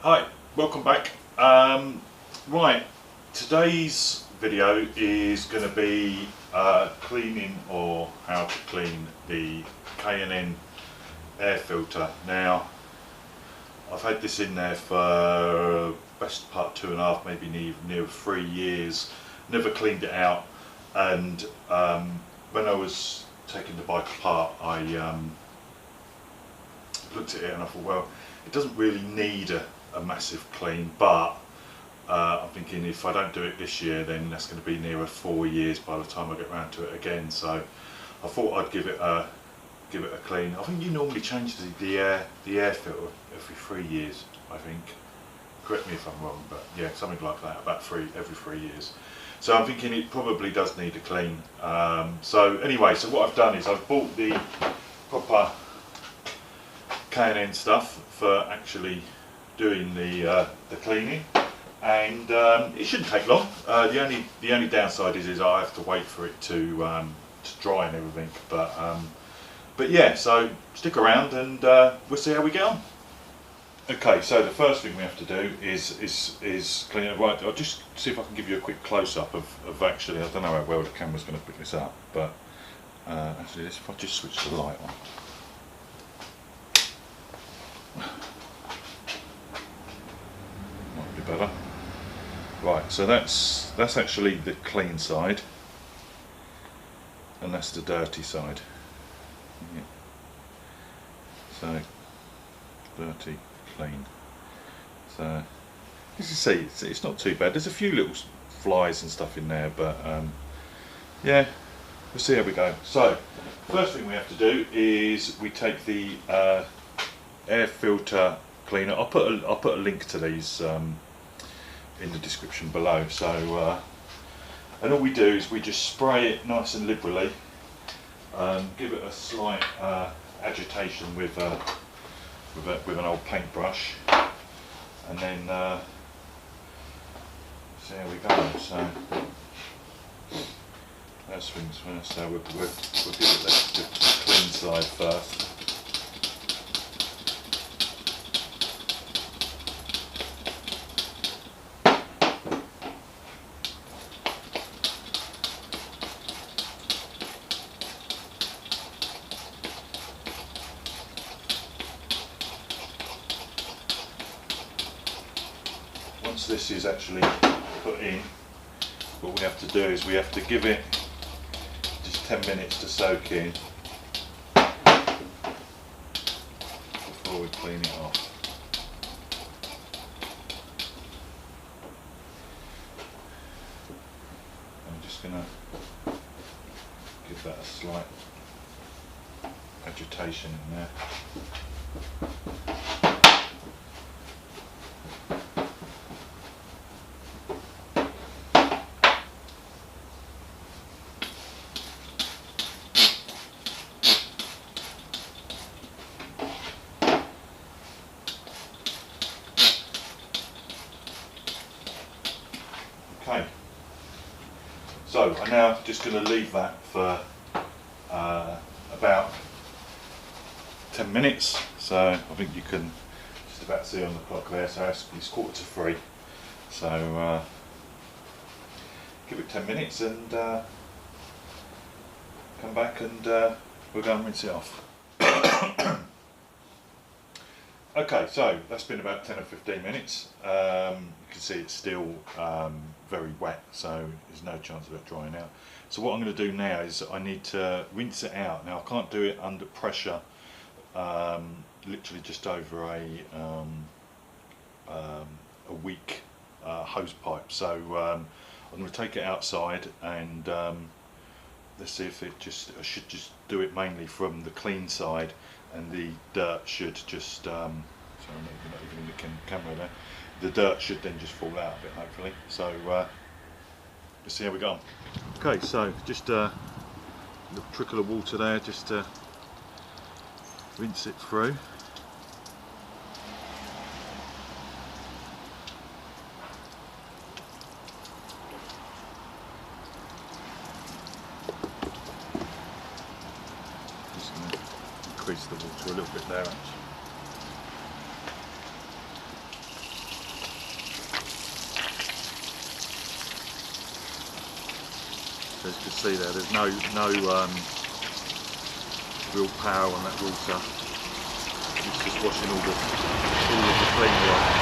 Hi, welcome back. Right, today's video is going to be cleaning or how to clean the K&N air filter. Now, I've had this in there for best part 2.5, maybe near 3 years. Never cleaned it out, and when I was taking the bike apart, I looked at it and I thought, well, it doesn't really need a massive clean, but I'm thinking if I don't do it this year, then that's going to be nearer 4 years by the time I get round to it again. So I thought I'd give it a clean. I think you normally change the air filter every 3 years, I think. Correct me if I'm wrong, but yeah, something like that, about every 3 years. So I'm thinking it probably does need a clean. So anyway, so what I've done is I've bought the proper K&N stuff for actually doing the cleaning, and it shouldn't take long. The only downside is I have to wait for it to dry and everything. But yeah, so stick around and we'll see how we get on. Okay, so the first thing we have to do is clean it. Right, I'll just see if I can give you a quick close-up of actually, I don't know how well the camera's going to pick this up, but actually, if I just switch the light on. Might be better. Right, so that's actually the clean side, and that's the dirty side. Yeah. So dirty, clean. So as you see, it's not too bad. There's a few little flies and stuff in there, but yeah, we'll see how we go. So first thing we have to do is we take the air filter cleaner. I'll put a link to these in the description below. So and all we do is we just spray it nice and liberally, give it a slight agitation with an old paintbrush, and then see how we go. So that's things first. So we'll give it the clean side first. Once this is actually put in, what we have to do is we have to give it just 10 minutes to soak in before we clean it off. I'm just going to give that a slight agitation in there. Okay, so I'm now just going to leave that for about 10 minutes. So I think you can just about see on the clock there, so it's 2:45. So give it 10 minutes and come back and we'll go and rinse it off. Okay, so that's been about 10 or 15 minutes. You can see it's still very wet, so there's no chance of it drying out. So what I'm going to do now is I need to rinse it out. Now I can't do it under pressure, literally just over a weak hose pipe. So I'm going to take it outside and let's see if I should just do it mainly from the clean side, and the dirt should just sorry, I'm not even in the camera there. The dirt should then just fall out a bit, hopefully. So let's see how we go on. Okay, so just a little trickle of water there, just to rinse it through. Just going to increase the water a little bit there, actually. So as you can see there, there's no real power on that water. It's just washing all of the cleaner off.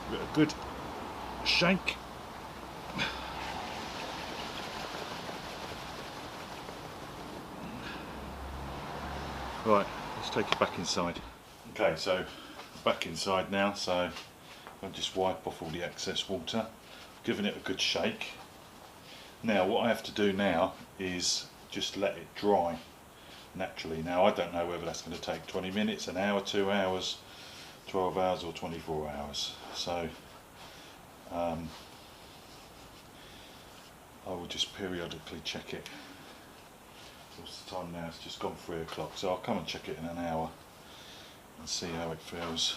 Give it a good shake. Right, let's take it back inside. Okay, so back inside now, so I'll just wipe off all the excess water, giving it a good shake. Now what I have to do now is just let it dry naturally. Now I don't know whether that's going to take 20 minutes, an hour, 2 hours, 12 hours or 24 hours. So I will just periodically check it. What's the time now? It's just gone 3 o'clock, so I'll come and check it in an hour and see how it feels.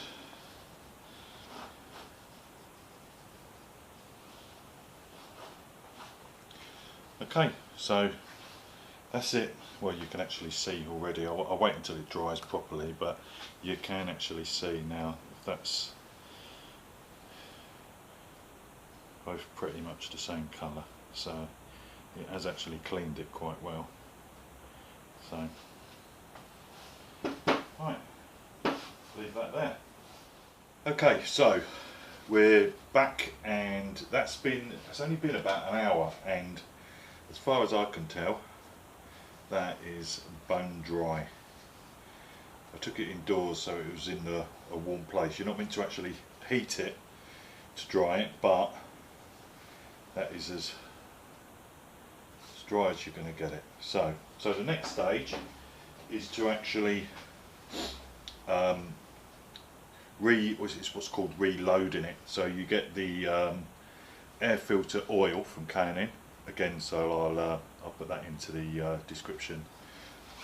Okay, so that's it. Well, you can actually see already. I'll wait until it dries properly, but you can actually see now that's both pretty much the same colour, so it has actually cleaned it quite well. So right, leave that there. Okay, so we're back, and it's only been about an hour, and as far as I can tell, that is bone dry. I took it indoors, so it was in a warm place. You're not meant to actually heat it to dry it, but that is as dry as you're going to get it. So the next stage is to actually what's called reloading it. So you get the air filter oil from K&N again. So I'll put that into the description.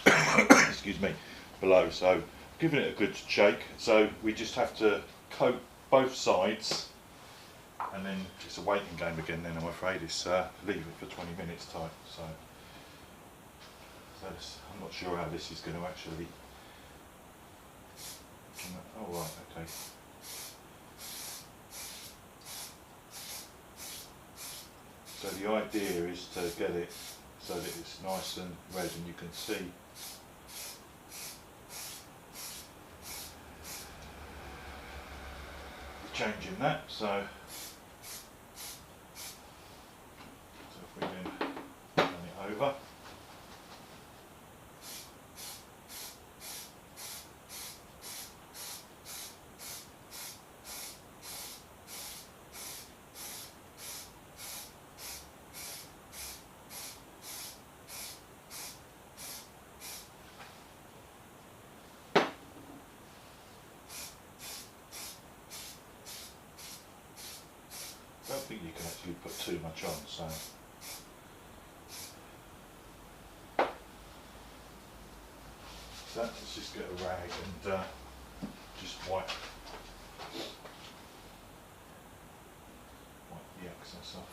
Excuse me, below. So giving it a good shake. So we just have to coat both sides. And then it's a waiting game again then, I'm afraid. It's leave it for 20 minutes type. So I'm not sure how this is going to actually... Oh right, okay. So the idea is to get it so that it's nice and red and you can see the change in that. So if we then turn it over. I don't think you can actually put too much on, so let's just get a rag and just wipe the excess off.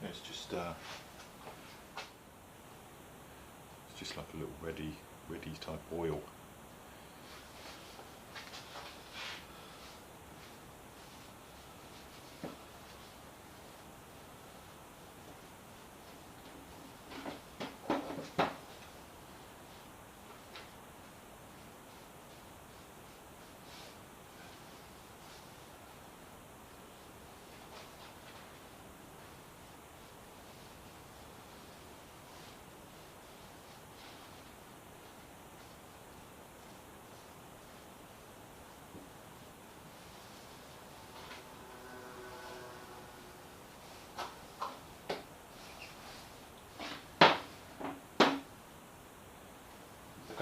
It's just like a little ready type oil.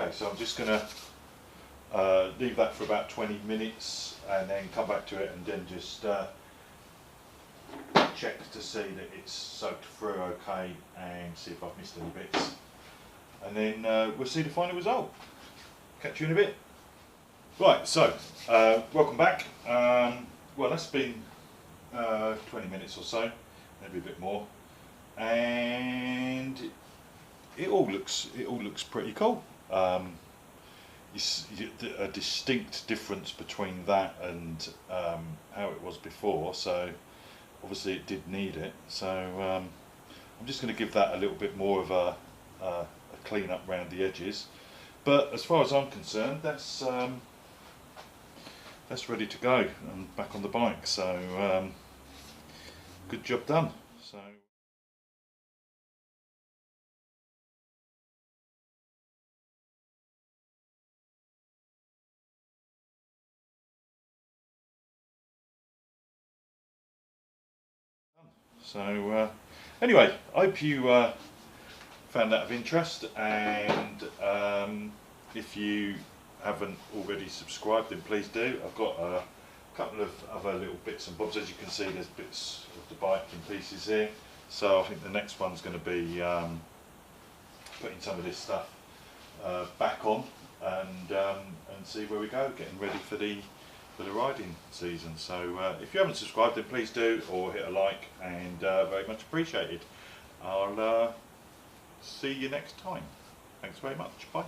Okay, so I'm just going to leave that for about 20 minutes and then come back to it and then just check to see that it's soaked through okay and see if I've missed any bits. And then we'll see the final result. Catch you in a bit. Right, so welcome back. Well, that's been 20 minutes or so, maybe a bit more, and it all looks pretty cool. A distinct difference between that and how it was before. So obviously it did need it. So I'm just going to give that a little bit more of a clean up around the edges. But as far as I'm concerned, that's ready to go and back on the bike. So good job done. So anyway, I hope you found that of interest, and if you haven't already subscribed, then please do. I've got a couple of other little bits and bobs. As you can see, there's bits of the bike in pieces here, so I think the next one's going to be putting some of this stuff back on and see where we go, getting ready for the riding season. So if you haven't subscribed, then please do, or hit a like, and very much appreciated. I'll see you next time. Thanks very much. Bye.